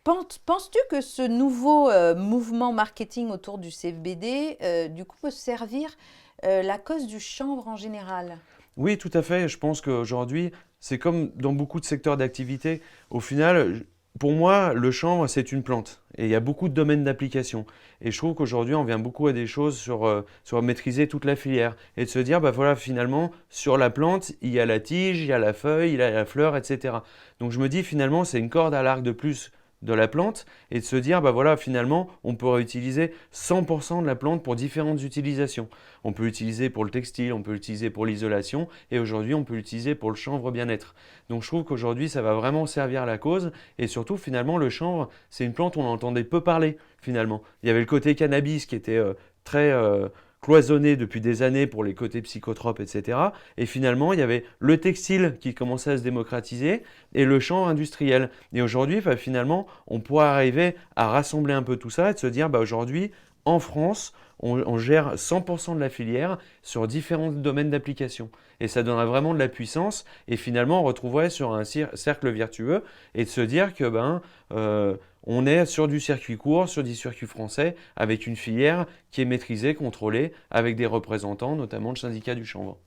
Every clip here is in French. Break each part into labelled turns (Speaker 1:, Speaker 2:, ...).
Speaker 1: Penses-tu que ce nouveau mouvement marketing autour du CBD, du coup, peut servir la cause du chanvre en général?
Speaker 2: Oui, tout à fait. Je pense qu'aujourd'hui, c'est comme dans beaucoup de secteurs d'activité. Au final, pour moi, le chanvre, c'est une plante. Et il y a beaucoup de domaines d'application. Et je trouve qu'aujourd'hui, on vient beaucoup à des choses sur maîtriser toute la filière. Et de se dire, bah voilà, finalement, sur la plante, il y a la tige, il y a la feuille, il y a la fleur, etc. Donc je me dis, finalement, c'est une corde à l'arc de plus de la plante et de se dire, bah voilà, finalement, on pourrait utiliser 100% de la plante pour différentes utilisations. On peut l'utiliser pour le textile, on peut l'utiliser pour l'isolation et aujourd'hui, on peut l'utiliser pour le chanvre bien-être. Donc je trouve qu'aujourd'hui, ça va vraiment servir la cause et surtout, finalement, le chanvre, c'est une plante, on entendait peu parler, finalement. Il y avait le côté cannabis qui était très cloisonné depuis des années pour les côtés psychotropes, etc. Et finalement, il y avait le textile qui commençait à se démocratiser et le chanvre industriel. Et aujourd'hui, bah, finalement, on pourrait arriver à rassembler un peu tout ça et de se dire, bah, aujourd'hui, en France, on gère 100% de la filière sur différents domaines d'application. Et ça donnerait vraiment de la puissance. Et finalement, on retrouverait sur un cercle vertueux et de se dire que on est sur du circuit court, sur du circuit français, avec une filière qui est maîtrisée, contrôlée, avec des représentants, notamment le syndicat du chanvre.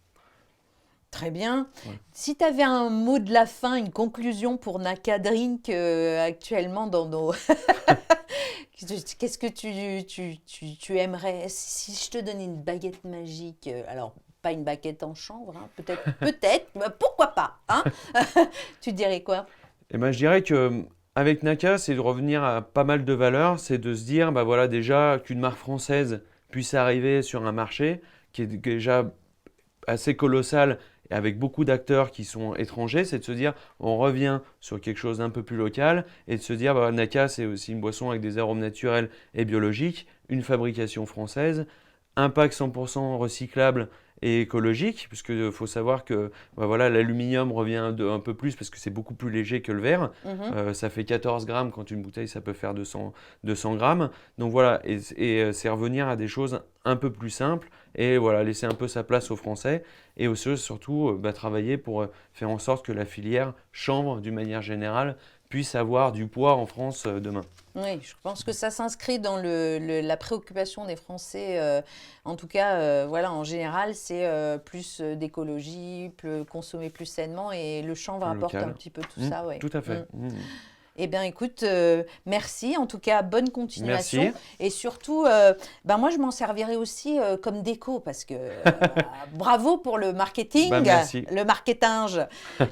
Speaker 1: Très bien.
Speaker 2: Voilà.
Speaker 1: Si tu avais un mot de la fin, une conclusion pour Naka Drink actuellement dans nos... Qu'est-ce que tu aimerais? Si je te donnais une baguette magique, alors pas une baguette en chanvre, hein, peut-être, mais pourquoi pas, hein? Tu dirais quoi?
Speaker 2: Et ben, je dirais que avec Naka, c'est de revenir à pas mal de valeurs, c'est de se dire, bah voilà, déjà qu'une marque française puisse arriver sur un marché qui est déjà assez colossal et avec beaucoup d'acteurs qui sont étrangers, c'est de se dire on revient sur quelque chose d'un peu plus local et de se dire bah, Naka c'est aussi une boisson avec des arômes naturels et biologiques, une fabrication française, un pack 100% recyclable et écologique, puisque faut savoir que bah voilà, l'aluminium revient un peu plus parce que c'est beaucoup plus léger que le verre.
Speaker 1: Mhm.
Speaker 2: Ça fait 14 grammes quand une bouteille, ça peut faire 200 grammes. Donc voilà, c'est revenir à des choses un peu plus simples et voilà, laisser un peu sa place aux Français et aussi surtout travailler pour faire en sorte que la filière chanvre d'une manière générale puisse avoir du poids en France demain.
Speaker 1: Oui, je pense que ça s'inscrit dans la préoccupation des Français. En tout cas, voilà, en général, c'est plus d'écologie, consommer plus sainement, et le chanvre
Speaker 2: Plus
Speaker 1: apporte un
Speaker 2: local.
Speaker 1: petit peu tout ça, ouais.
Speaker 2: Tout à fait.
Speaker 1: Eh bien, écoute, merci. En tout cas, bonne continuation.
Speaker 2: Merci.
Speaker 1: Et surtout, moi, je m'en servirai aussi comme déco parce que bravo pour le
Speaker 2: Bah,
Speaker 1: marketing,
Speaker 2: merci.
Speaker 1: le marketing.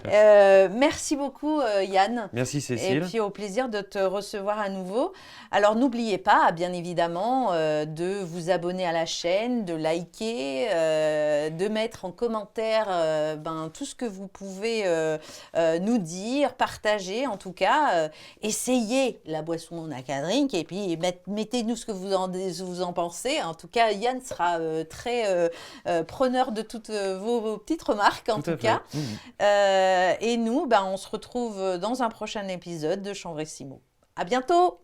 Speaker 1: Merci beaucoup, Yann.
Speaker 2: Merci
Speaker 1: Et
Speaker 2: Cécile.
Speaker 1: puis au plaisir de te recevoir à nouveau. Alors n'oubliez pas, bien évidemment, de vous abonner à la chaîne, de liker, de mettre en commentaire tout ce que vous pouvez nous dire, partager en tout cas. Essayez la boisson Naka Drink et puis mettez-nous ce que vous en pensez. En tout cas, Yann sera très preneur de toutes vos petites remarques en
Speaker 2: Tout
Speaker 1: tout
Speaker 2: à fait.
Speaker 1: cas. Et nous, on se retrouve dans un prochain épisode de Chanvrissimo. À bientôt!